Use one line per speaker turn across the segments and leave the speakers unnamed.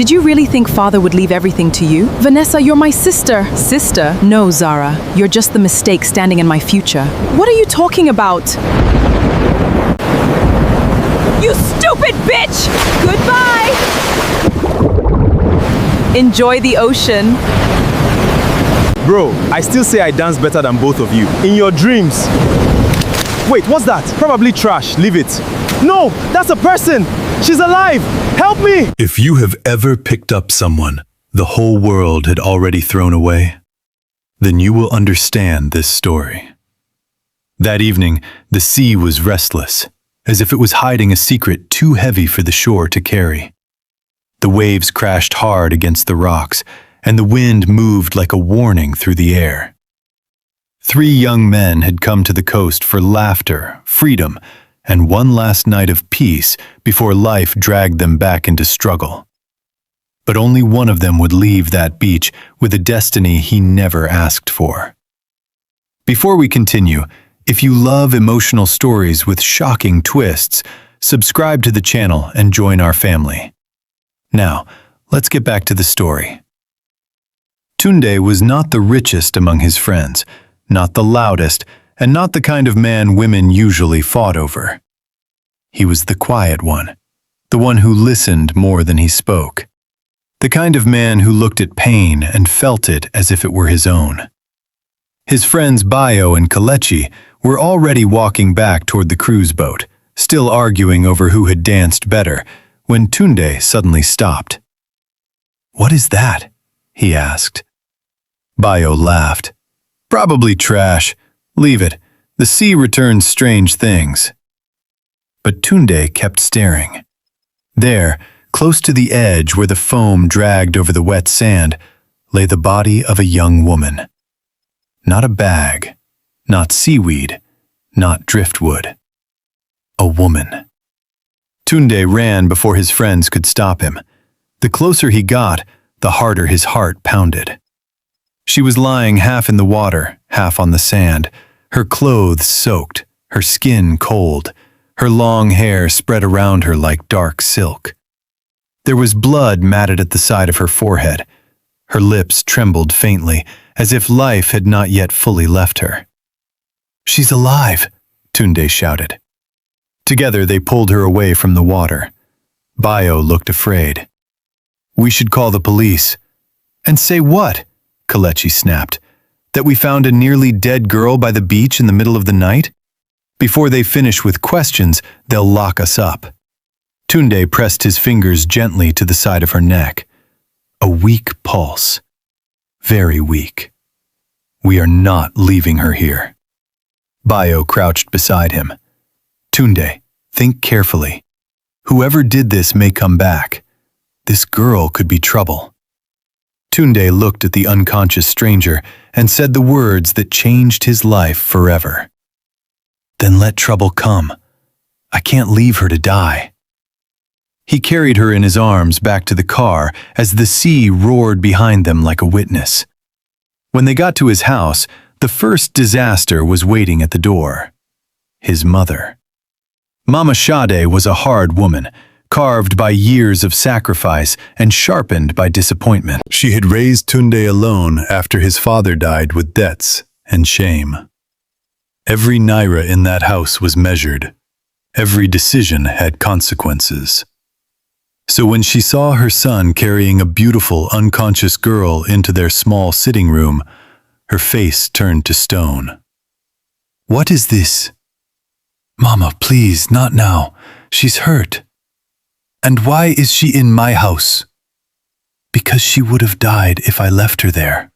Did you really think father would leave everything to you? Vanessa, you're my sister. Sister? No, Zara. You're just the mistake standing in my future. What are you talking about? You stupid bitch! Goodbye! Enjoy the ocean.
Bro, I still say I dance better than both of you. In your dreams. Wait, what's that? Probably trash. Leave it. No, that's a person. She's alive. Help me.
If you have ever picked up someone the whole world had already thrown away, then you will understand this story. That evening, the sea was restless, as if it was hiding a secret too heavy for the shore to carry. The waves crashed hard against the rocks, and the wind moved like a warning through the air. 3 young men had come to the coast for laughter, freedom, and one last night of peace before life dragged them back into struggle. But only one of them would leave that beach with a destiny he never asked for. Before we continue, if you love emotional stories with shocking twists, subscribe to the channel and join our family. Now, let's get back to the story. Tunde was not the richest among his friends, not the loudest, and not the kind of man women usually fought over. He was the quiet one, the one who listened more than he spoke, the kind of man who looked at pain and felt it as if it were his own. His friends Bayo and Kelechi were already walking back toward the cruise boat, still arguing over who had danced better, when Tunde suddenly stopped. "What is that?" he asked. Bayo laughed. "Probably trash. Leave it. The sea returns strange things." But Tunde kept staring. There, close to the edge where the foam dragged over the wet sand, lay the body of a young woman. Not a bag, not seaweed, not driftwood. A woman. Tunde ran before his friends could stop him. The closer he got, the harder his heart pounded. She was lying half in the water, half on the sand, her clothes soaked, her skin cold, her long hair spread around her like dark silk. There was blood matted at the side of her forehead. Her lips trembled faintly, as if life had not yet fully left her. "She's alive," Tunde shouted. Together they pulled her away from the water. Bayo looked afraid. "We should call the police." "And say what?" Kelechi snapped. "That we found a nearly dead girl by the beach in the middle of the night? Before they finish with questions, they'll lock us up." Tunde pressed his fingers gently to the side of her neck. A weak pulse. Very weak. "We are not leaving her here." Bayo crouched beside him. "Tunde, think carefully. Whoever did this may come back. This girl could be trouble." Tunde looked at the unconscious stranger and said the words that changed his life forever. "Then let trouble come. I can't leave her to die." He carried her in his arms back to the car as the sea roared behind them like a witness. When they got to his house, the first disaster was waiting at the door. His mother. Mama Sade was a hard woman, carved by years of sacrifice and sharpened by disappointment. She had raised Tunde alone after his father died with debts and shame. Every naira in that house was measured. Every decision had consequences. So when she saw her son carrying a beautiful, unconscious girl into their small sitting room, her face turned to stone. "What is this?" "Mama, please, not now. She's hurt." "And why is she in my house?" "Because she would have died if I left her there."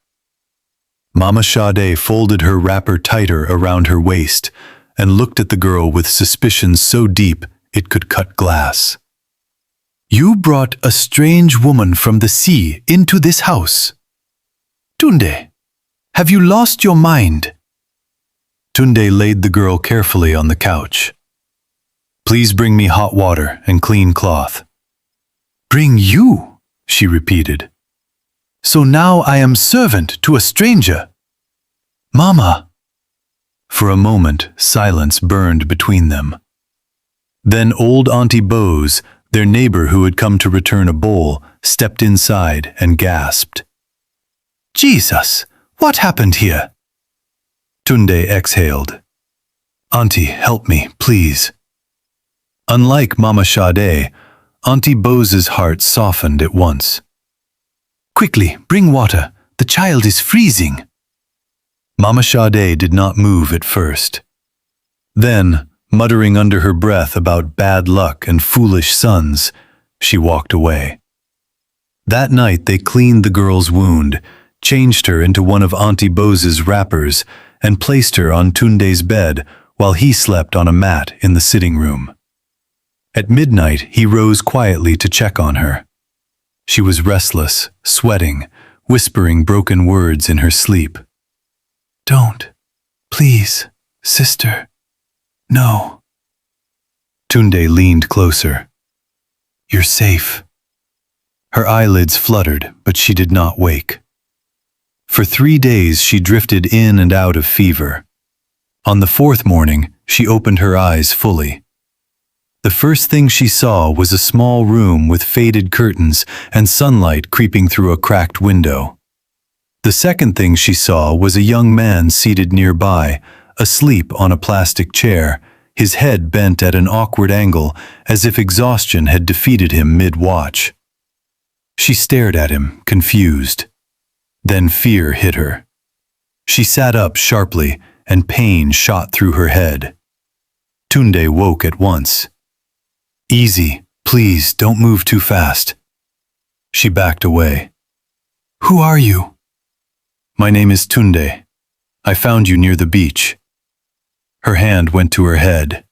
Mama Sade folded her wrapper tighter around her waist and looked at the girl with suspicion so deep it could cut glass. "You brought a strange woman from the sea into this house. Tunde, have you lost your mind?" Tunde laid the girl carefully on the couch. "Please bring me hot water and clean cloth." "Bring you?" she repeated. "So now I am servant to a stranger." "Mama." For a moment, silence burned between them. Then old Auntie Bose, Their neighbor who had come to return a bowl stepped inside and gasped. Jesus, what happened here? Tunde exhaled. Auntie, help me, please. Unlike Mama Sade, Auntie Bose's heart softened at once. Quickly, bring water. The child is freezing. Mama Sade did not move at first. Then, muttering under her breath about bad luck and foolish sons, she walked away. That night they cleaned the girl's wound, changed her into one of Auntie Bose's wrappers, and placed her on Tunde's bed while he slept on a mat in the sitting room. At midnight he rose quietly to check on her. She was restless, sweating, whispering broken words in her sleep. Don't. Please, sister. No. Tunde leaned closer. You're safe. Her eyelids fluttered, but she did not wake. For 3 days she drifted in and out of fever. On the 4th morning, she opened her eyes fully. The first thing she saw was a small room with faded curtains and sunlight creeping through a cracked window. The second thing she saw was a young man seated nearby, asleep on a plastic chair, his head bent at an awkward angle as if exhaustion had defeated him mid-watch. She stared at him, confused. Then fear hit her. She sat up sharply, and pain shot through her head. Tunde woke at once. Easy, please, don't move too fast. She backed away. Who are you? My name is Tunde. I found you near the beach. Her hand went to her head.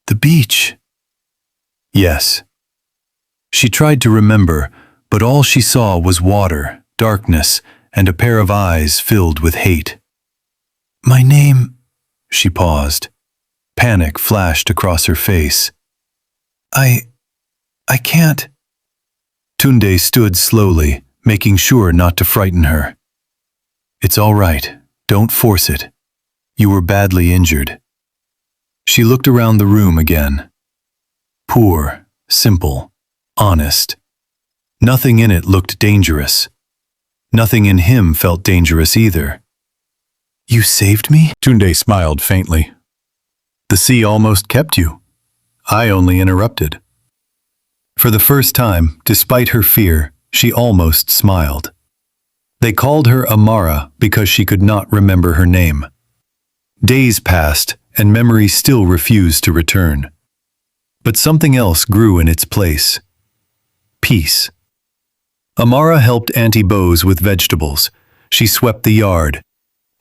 The beach? Yes. She tried to remember, but all she saw was water, darkness, and a pair of eyes filled with hate. My name... She paused. Panic flashed across her face. I can't... Tunde stood slowly, making sure not to frighten her. It's all right. Don't force it. You were badly injured. She looked around the room again. Poor, simple, honest. Nothing in it looked dangerous. Nothing in him felt dangerous either. You saved me? Tunde smiled faintly. The sea almost kept you. I only interrupted. For the first time, despite her fear, she almost smiled. They called her Amara because she could not remember her name. Days passed, and memory still refused to return. But something else grew in its place. Peace. Amara helped Auntie Bose with vegetables. She swept the yard.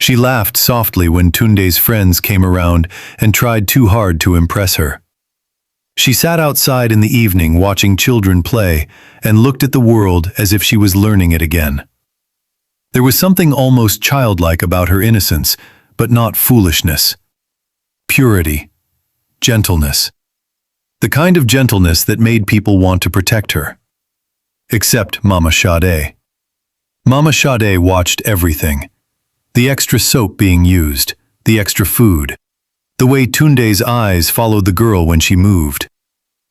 She laughed softly when Tunde's friends came around and tried too hard to impress her. She sat outside in the evening watching children play and looked at the world as if she was learning it again. There was something almost childlike about her innocence, but not foolishness. Purity. Gentleness. The kind of gentleness that made people want to protect her. Except Mama Sade. Mama Sade watched everything. The extra soap being used, the extra food, the way Tunde's eyes followed the girl when she moved,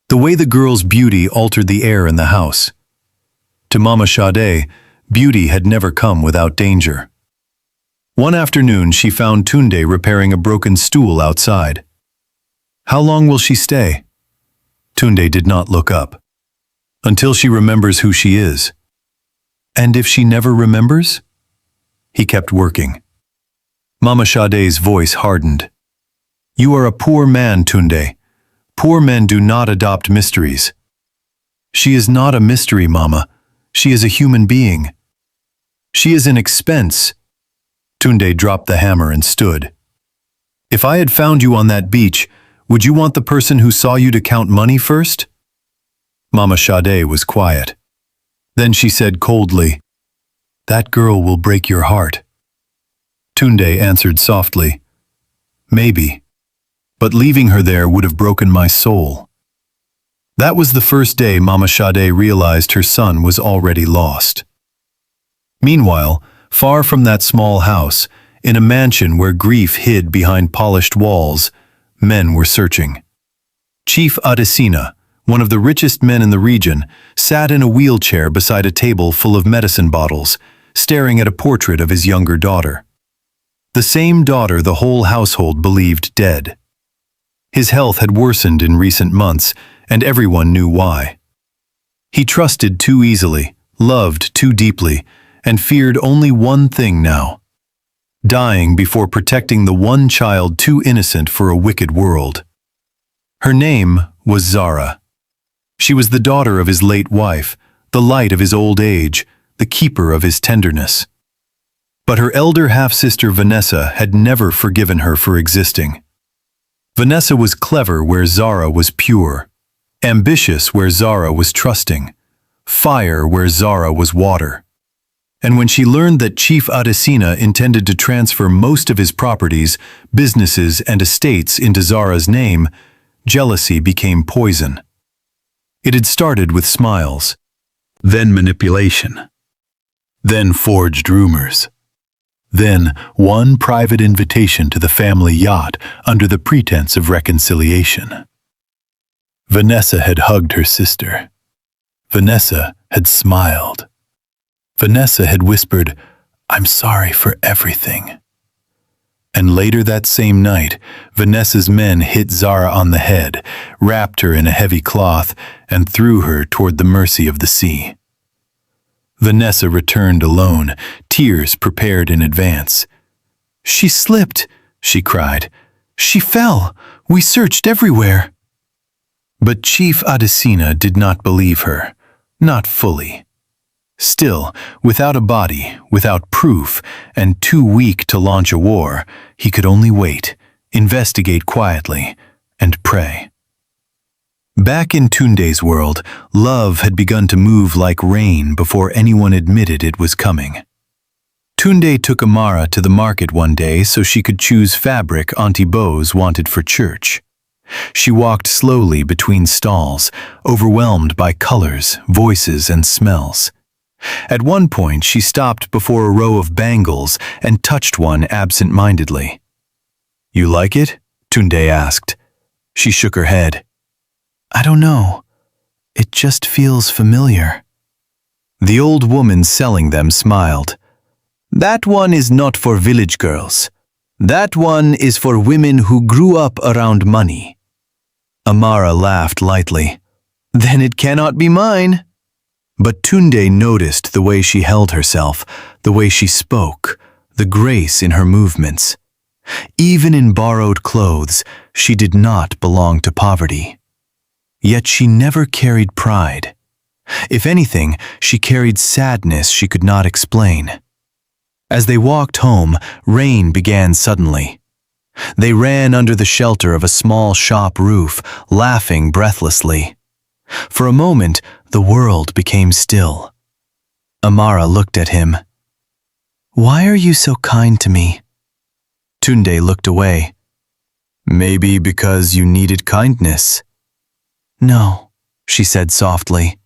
the way the girl's beauty altered the air in the house. To Mama Sade, beauty had never come without danger. One afternoon she found Tunde repairing a broken stool outside. How long will she stay? Tunde did not look up. Until she remembers who she is. And if she never remembers? He kept working. Mama Sade's voice hardened. You are a poor man, Tunde. Poor men do not adopt mysteries. She is not a mystery, Mama. She is a human being. She is an expense. Tunde dropped the hammer and stood. If I had found you on that beach, would you want the person who saw you to count money first? Mama Sade was quiet. Then she said coldly, That girl will break your heart. Tunde answered softly, Maybe, but leaving her there would have broken my soul. That was the first day Mama Sade realized her son was already lost. Meanwhile, far from that small house, in a mansion where grief hid behind polished walls, men were searching. Chief Adesina, one of the richest men in the region, sat in a wheelchair beside a table full of medicine bottles, staring at a portrait of his younger daughter. The same daughter the whole household believed dead. His health had worsened in recent months, and everyone knew why. He trusted too easily, loved too deeply, and feared only one thing now: dying before protecting the one child too innocent for a wicked world. Her name was Zara. She was the daughter of his late wife, the light of his old age, the keeper of his tenderness. But her elder half-sister Vanessa had never forgiven her for existing. Vanessa was clever where Zara was pure, ambitious where Zara was trusting, fire where Zara was water. And when she learned that Chief Adesina intended to transfer most of his properties, businesses, and estates into Zara's name, jealousy became poison. It had started with smiles, then manipulation, then forged rumors, then one private invitation to the family yacht under the pretense of reconciliation. Vanessa had hugged her sister. Vanessa had smiled. Vanessa had whispered, "I'm sorry for everything." And later that same night, Vanessa's men hit Zara on the head, wrapped her in a heavy cloth, and threw her toward the mercy of the sea. Vanessa returned alone, tears prepared in advance. "She slipped," she cried. "She fell. We searched everywhere." But Chief Adesina did not believe her, not fully. Still, without a body, without proof, and too weak to launch a war, he could only wait, investigate quietly, and pray. Back in Tunde's world, love had begun to move like rain before anyone admitted it was coming. Tunde took Amara to the market one day so she could choose fabric Auntie Bose wanted for church. She walked slowly between stalls, overwhelmed by colors, voices, and smells. At one point, she stopped before a row of bangles and touched one absent-mindedly. "You like it?" Tunde asked. She shook her head. "I don't know. It just feels familiar." The old woman selling them smiled. "That one is not for village girls. That one is for women who grew up around money." Amara laughed lightly. "Then it cannot be mine." But Tunde noticed the way she held herself, the way she spoke, the grace in her movements. Even in borrowed clothes, she did not belong to poverty. Yet she never carried pride. If anything, she carried sadness she could not explain. As they walked home, rain began suddenly. They ran under the shelter of a small shop roof, laughing breathlessly. For a moment, the world became still. Amara looked at him. "Why are you so kind to me?" Tunde looked away. "Maybe because you needed kindness." "No," she said softly.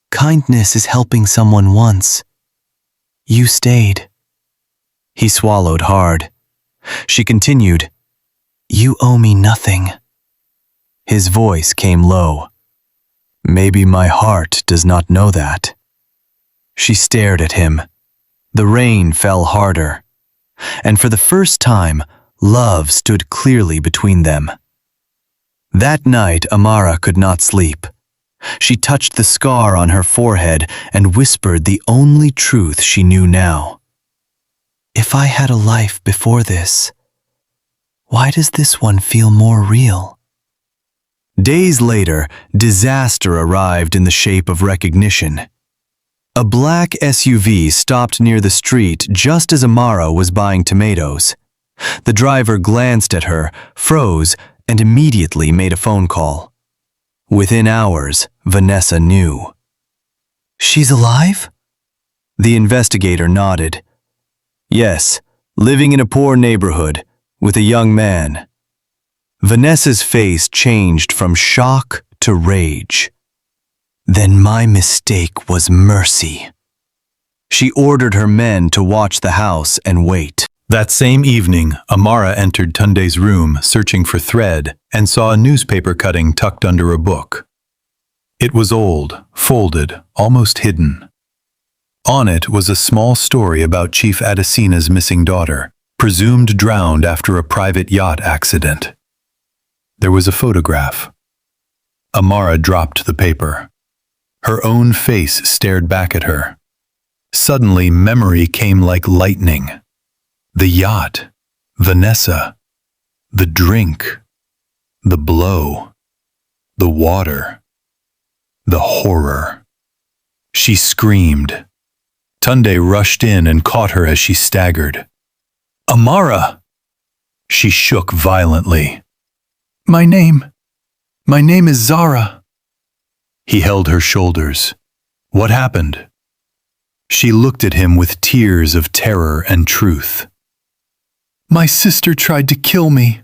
"Kindness is helping someone once. You stayed." He swallowed hard. She continued, "You owe me nothing." His voice came low. "Maybe my heart does not know that." She stared at him. The rain fell harder. And for the first time, love stood clearly between them. That night, Amara could not sleep. She touched the scar on her forehead and whispered the only truth she knew now. "If I had a life before this, why does this one feel more real?" Days later, disaster arrived in the shape of recognition. A black SUV stopped near the street just as Amara was buying tomatoes. The driver glanced at her, froze, and immediately made a phone call. Within hours, Vanessa knew. "She's alive?" The investigator nodded. "Yes, living in a poor neighborhood, with a young man." Vanessa's face changed from shock to rage. "Then my mistake was mercy." She ordered her men to watch the house and wait. That same evening, Amara entered Tunde's room searching for thread and saw a newspaper cutting tucked under a book. It was old, folded, almost hidden. On it was a small story about Chief Adesina's missing daughter, presumed drowned after a private yacht accident. There was a photograph. Amara dropped the paper. Her own face stared back at her. Suddenly, memory came like lightning. The yacht, Vanessa, the drink, the blow, the water, the horror. She screamed. Tunde rushed in and caught her as she staggered. Amara! She shook violently. My name is Zara. He held her shoulders. What happened? She looked at him with tears of terror and truth. My sister tried to kill me.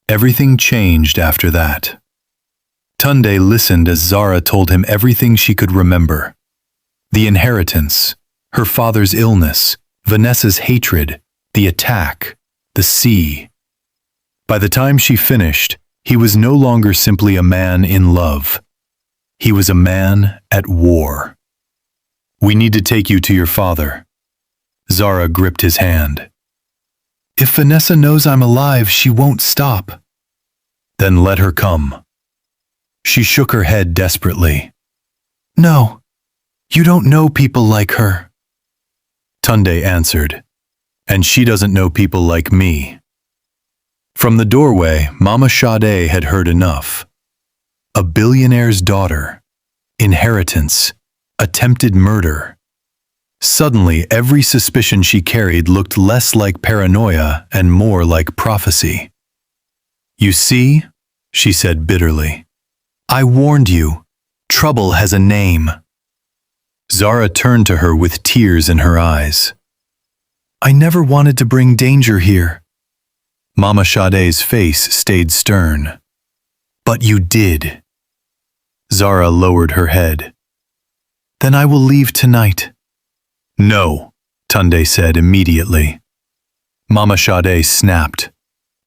Everything changed after that. Tunde listened as Zara told him everything she could remember. The inheritance, her father's illness, Vanessa's hatred, the attack, the sea. By the time she finished, he was no longer simply a man in love. He was a man at war. We need to take you to your father. Zara gripped his hand. If Vanessa knows I'm alive, she won't stop. Then let her come. She shook her head desperately. No, you don't know people like her. Tunde answered, and she doesn't know people like me. From the doorway, Mama Sade had heard enough. A billionaire's daughter, inheritance, attempted murder. Suddenly, every suspicion she carried looked less like paranoia and more like prophecy. You see, she said bitterly, I warned you. Trouble has a name. Zara turned to her with tears in her eyes. I never wanted to bring danger here. Mama Sade's face stayed stern. But you did. Zara lowered her head. Then I will leave tonight. No, Tunde said immediately. Mama Sade snapped.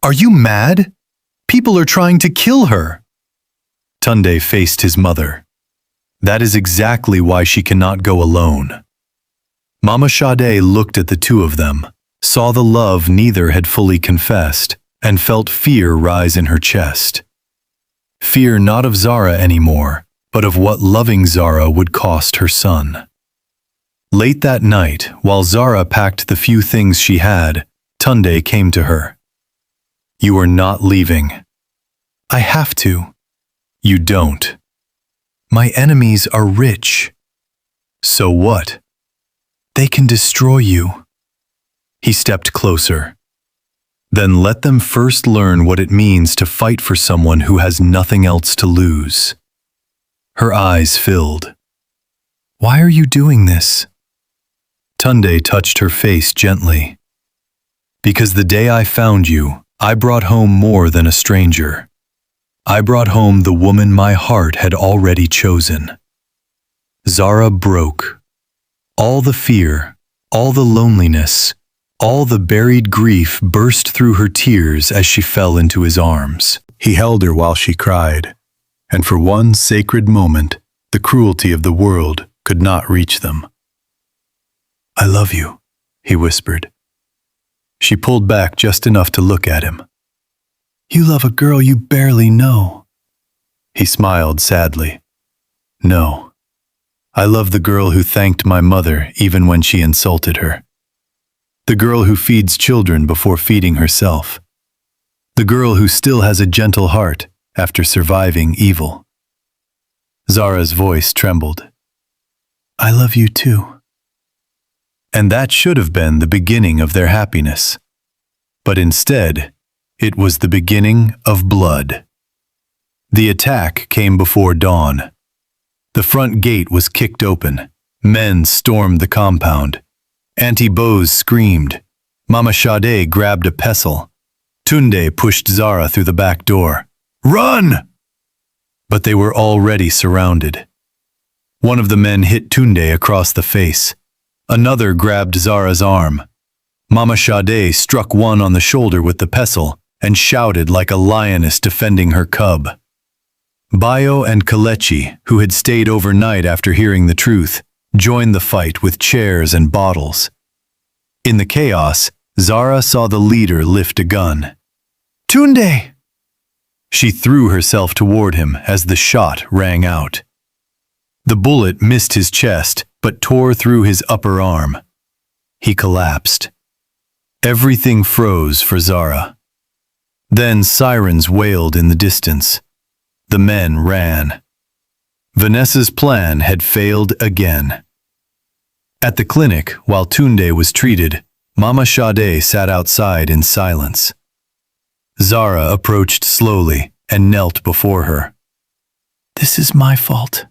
Are you mad? People are trying to kill her. Tunde faced his mother. That is exactly why she cannot go alone. Mama Sade looked at the two of them, saw the love neither had fully confessed, and felt fear rise in her chest. Fear not of Zara anymore, but of what loving Zara would cost her son. Late that night, while Zara packed the few things she had, Tunde came to her. You are not leaving. I have to. You don't. My enemies are rich. So what? They can destroy you. He stepped closer. Then let them first learn what it means to fight for someone who has nothing else to lose. Her eyes filled. Why are you doing this? Tunde touched her face gently. Because the day I found you, I brought home more than a stranger. I brought home the woman my heart had already chosen. Zara broke. All the fear, all the loneliness, all the buried grief burst through her tears as she fell into his arms. He held her while she cried, and for one sacred moment, the cruelty of the world could not reach them. I love you, he whispered. She pulled back just enough to look at him. You love a girl you barely know. He smiled sadly. No. I love the girl who thanked my mother even when she insulted her. The girl who feeds children before feeding herself. The girl who still has a gentle heart after surviving evil. Zara's voice trembled. I love you too. And that should have been the beginning of their happiness. But instead, it was the beginning of blood. The attack came before dawn. The front gate was kicked open. Men stormed the compound. Auntie Bose screamed. Mama Sade grabbed a pestle. Tunde pushed Zara through the back door. Run! But they were already surrounded. One of the men hit Tunde across the face. Another grabbed Zara's arm. Mama Sade struck one on the shoulder with the pestle and shouted like a lioness defending her cub. Bayo and Kalechi, who had stayed overnight after hearing the truth, joined the fight with chairs and bottles. In the chaos, Zara saw the leader lift a gun. "Tunde!" She threw herself toward him as the shot rang out. The bullet missed his chest but tore through his upper arm. He collapsed. Everything froze for Zara. Then sirens wailed in the distance. The men ran. Vanessa's plan had failed again. At the clinic, while Tunde was treated, Mama Sade sat outside in silence. Zara approached slowly and knelt before her. "This is my fault."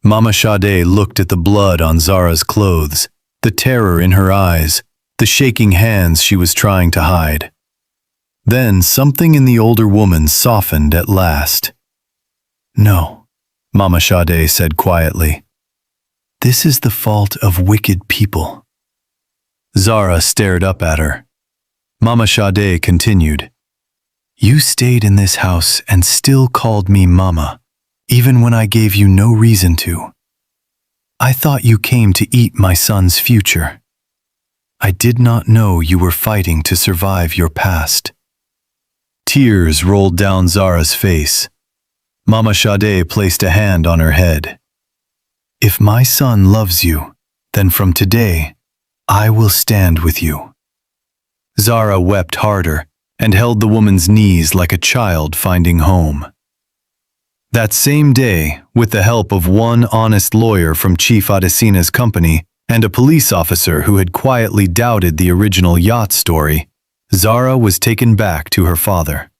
Mama Sade looked at the blood on Zara's clothes, the terror in her eyes, the shaking hands she was trying to hide. Then something in the older woman softened at last. "No," Mama Sade said quietly. "This is the fault of wicked people." Zara stared up at her. Mama Sade continued, "You stayed in this house and still called me Mama, even when I gave you no reason to. I thought you came to eat my son's future. I did not know you were fighting to survive your past." Tears rolled down Zara's face. Mama Sade placed a hand on her head. "If my son loves you, then from today, I will stand with you." Zara wept harder and held the woman's knees like a child finding home. That same day, with the help of one honest lawyer from Chief Adesina's company and a police officer who had quietly doubted the original yacht story, Zara was taken back to her father.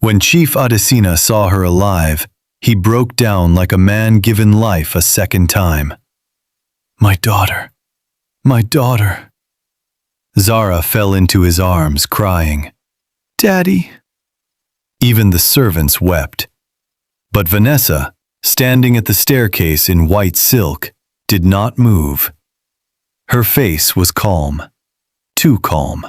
When Chief Adesina saw her alive, he broke down like a man given life a second time. "My daughter, my daughter." Zara fell into his arms, crying, "Daddy." Even the servants wept. But Vanessa, standing at the staircase in white silk, did not move. Her face was calm, too calm.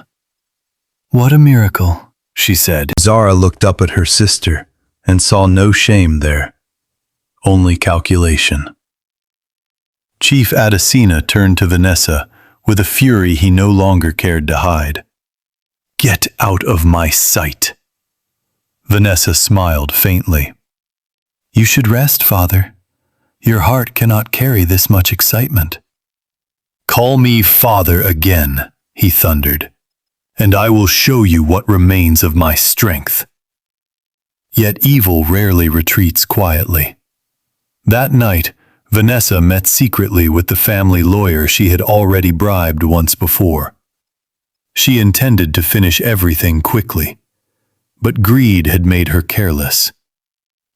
"What a miracle," she said. Zara looked up at her sister and saw no shame there, only calculation. Chief Adesina turned to Vanessa with a fury he no longer cared to hide. "Get out of my sight." Vanessa smiled faintly. "You should rest, Father. Your heart cannot carry this much excitement." "Call me Father again," he thundered, "and I will show you what remains of my strength." Yet evil rarely retreats quietly. That night, Vanessa met secretly with the family lawyer she had already bribed once before. She intended to finish everything quickly, but greed had made her careless.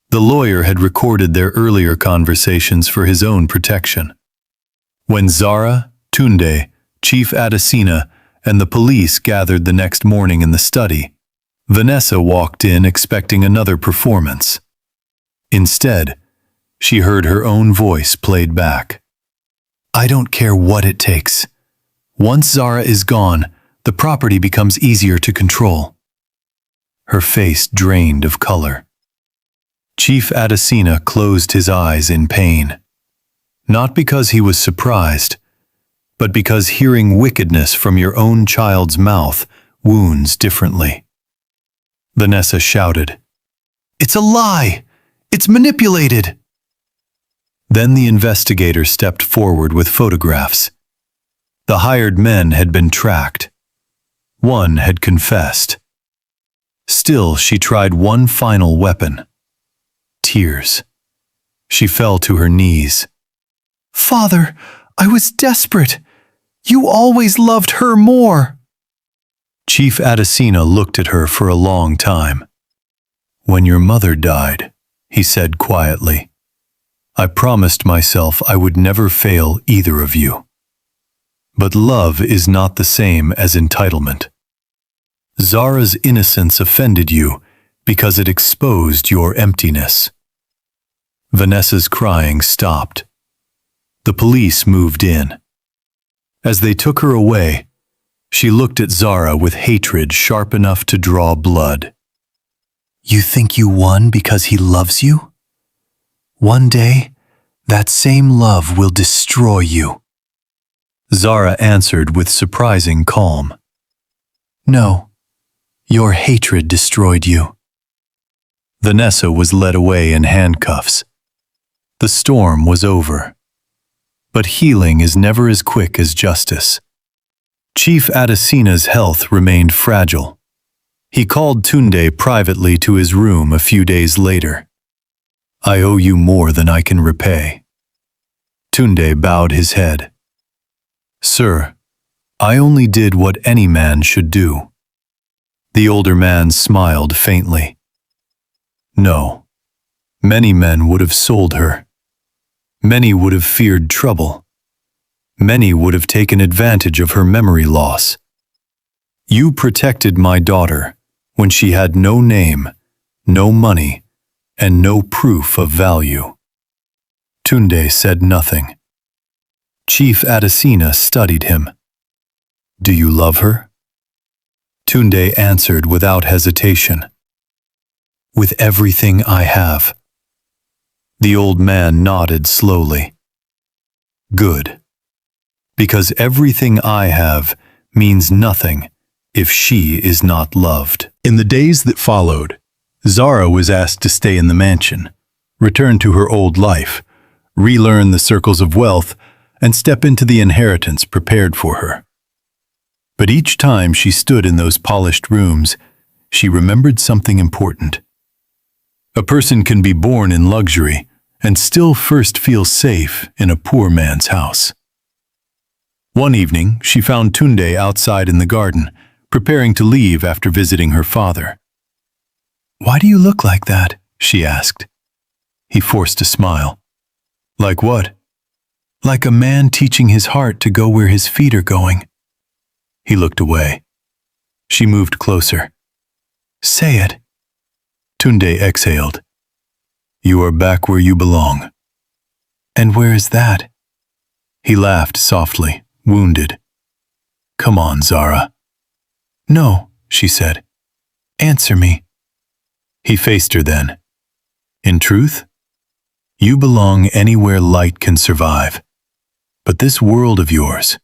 The lawyer had recorded their earlier conversations for his own protection. When Zara, Tunde, Chief Adesina, and the police gathered the next morning in the study, Vanessa walked in expecting another performance. Instead, she heard her own voice played back. "I don't care what it takes. Once Zara is gone, the property becomes easier to control." Her face drained of color. Chief Adesina closed his eyes in pain. Not because he was surprised, but because hearing wickedness from your own child's mouth wounds differently. Vanessa shouted, "It's a lie! It's manipulated!" Then the investigator stepped forward with photographs. The hired men had been tracked. One had confessed. Still, she tried one final weapon. Tears. She fell to her knees. "Father, I was desperate. You always loved her more." Chief Adesina looked at her for a long time. "When your mother died," he said quietly, "I promised myself I would never fail either of you. But love is not the same as entitlement. Zara's innocence offended you because it exposed your emptiness." Vanessa's crying stopped. The police moved in. As they took her away, she looked at Zara with hatred sharp enough to draw blood. You think you won because he loves you? One day, that same love will destroy you. Zara answered with surprising calm. No, your hatred destroyed you. Vanessa was led away in handcuffs. The storm was over. But healing is never as quick as justice. Chief Adesina's health remained fragile. He called Tunde privately to his room a few days later. I owe you more than I can repay. Tunde bowed his head. Sir, I only did what any man should do. The older man smiled faintly. No, many men would have sold her. Many would have feared trouble. Many would have taken advantage of her memory loss. You protected my daughter when she had no name, no money, and no proof of value. Tunde said nothing. Chief Adesina studied him. Do you love her? Tunde answered without hesitation. With everything I have. The old man nodded slowly. Good. Because everything I have means nothing if she is not loved. In the days that followed, Zara was asked to stay in the mansion, return to her old life, relearn the circles of wealth, and step into the inheritance prepared for her. But each time she stood in those polished rooms, she remembered something important. A person can be born in luxury and still first feel safe in a poor man's house. One evening, she found Tunde outside in the garden, preparing to leave after visiting her father. Why do you look like that? She asked. He forced a smile. Like what? Like a man teaching his heart to go where his feet are going. He looked away. She moved closer. Say it. Tunde exhaled. You are back where you belong. And where is that? He laughed softly, wounded. Come on, Zara. No, she said. Answer me. He faced her then. In truth, you belong anywhere light can survive. But this world of yours,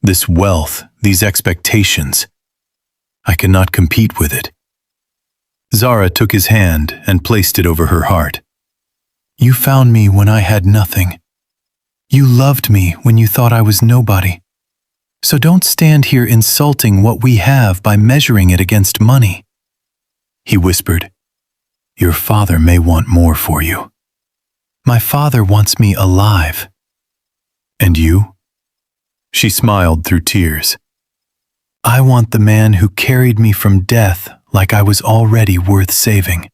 this wealth, these expectations, I cannot compete with it. Zara took his hand and placed it over her heart. You found me when I had nothing. You loved me when you thought I was nobody. So don't stand here insulting what we have by measuring it against money. He whispered, Your father may want more for you. My father wants me alive. And you? She smiled through tears. I want the man who carried me from death like I was already worth saving.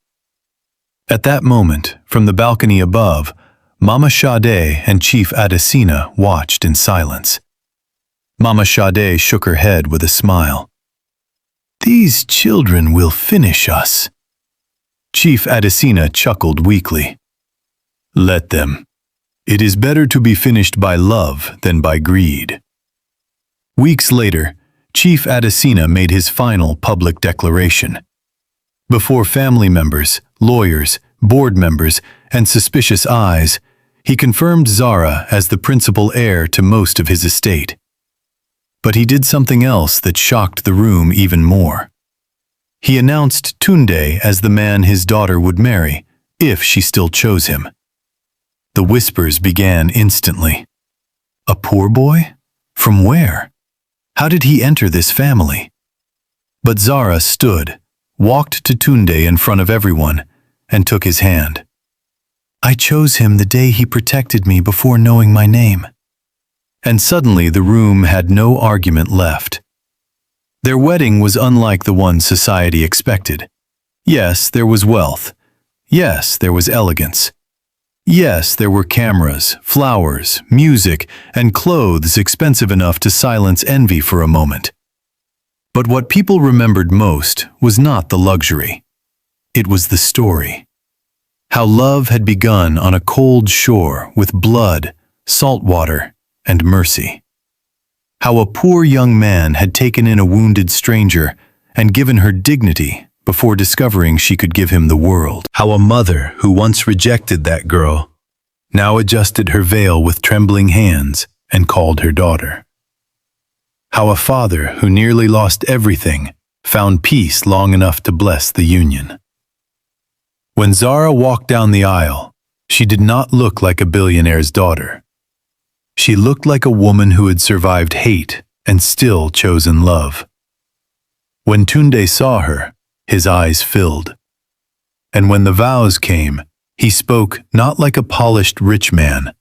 At that moment, from the balcony above, Mama Sade and Chief Adesina watched in silence. Mama Sade shook her head with a smile. These children will finish us. Chief Adesina chuckled weakly. Let them. It is better to be finished by love than by greed. Weeks later, Chief Adesina made his final public declaration. Before family members, lawyers, board members, and suspicious eyes, he confirmed Zara as the principal heir to most of his estate. But he did something else that shocked the room even more. He announced Tunde as the man his daughter would marry, if she still chose him. The whispers began instantly. A poor boy? From where? How did he enter this family? But Zara stood, walked to Tunde in front of everyone, and took his hand. I chose him the day he protected me before knowing my name. And suddenly the room had no argument left. Their wedding was unlike the one society expected. Yes, there was wealth. Yes, there was elegance. Yes, there were cameras, flowers, music, and clothes expensive enough to silence envy for a moment. But what people remembered most was not the luxury. It was the story. How love had begun on a cold shore with blood, salt water, and mercy. How a poor young man had taken in a wounded stranger and given her dignity before discovering she could give him the world. How a mother who once rejected that girl now adjusted her veil with trembling hands and called her daughter. How a father who nearly lost everything found peace long enough to bless the union. When Zara walked down the aisle, she did not look like a billionaire's daughter. She looked like a woman who had survived hate and still chosen love. When Tunde saw her, his eyes filled. And when the vows came, he spoke not like a polished rich man,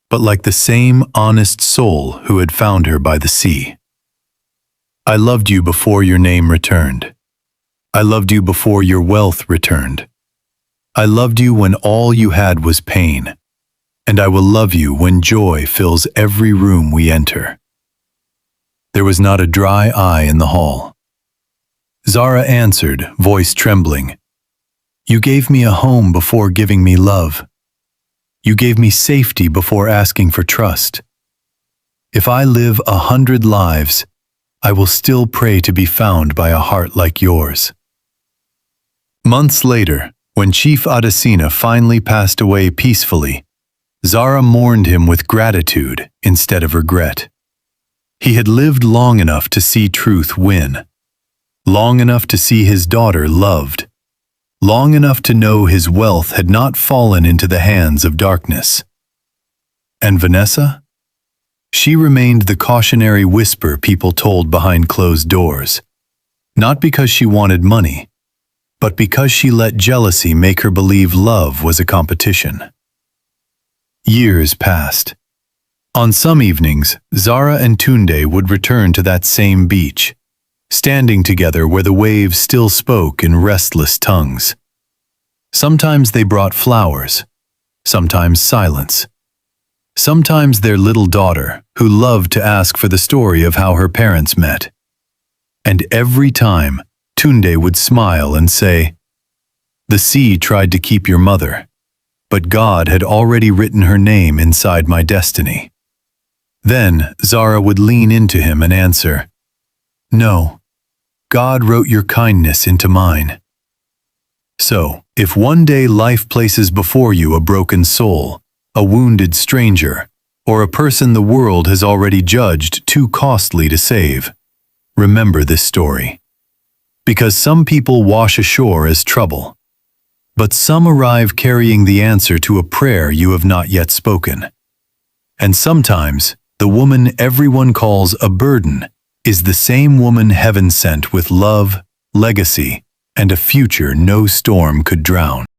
but like the same honest soul who had found her by the sea. I loved you before your name returned. I loved you before your wealth returned. I loved you when all you had was pain, and I will love you when joy fills every room we enter. There was not a dry eye in the hall. Zara answered, voice trembling, "You gave me a home before giving me love. You gave me safety before asking for trust. If I live 100 lives, I will still pray to be found by a heart like yours." Months later, when Chief Adesina finally passed away peacefully, Zara mourned him with gratitude instead of regret. He had lived long enough to see truth win, long enough to see his daughter loved, long enough to know his wealth had not fallen into the hands of darkness. And Vanessa? She remained the cautionary whisper people told behind closed doors, not because she wanted money, but because she let jealousy make her believe love was a competition. Years passed. On some evenings, Zara and Tunde would return to that same beach, standing together where the waves still spoke in restless tongues. Sometimes they brought flowers, sometimes silence. Sometimes their little daughter, who loved to ask for the story of how her parents met. And every time, Tunde would smile and say, "The sea tried to keep your mother, but God had already written her name inside my destiny." Then Zara would lean into him and answer, "No, God wrote your kindness into mine." So, if one day life places before you a broken soul, a wounded stranger, or a person the world has already judged too costly to save, remember this story. Because some people wash ashore as trouble, but some arrive carrying the answer to a prayer you have not yet spoken. And sometimes, the woman everyone calls a burden is the same woman heaven sent with love, legacy, and a future no storm could drown.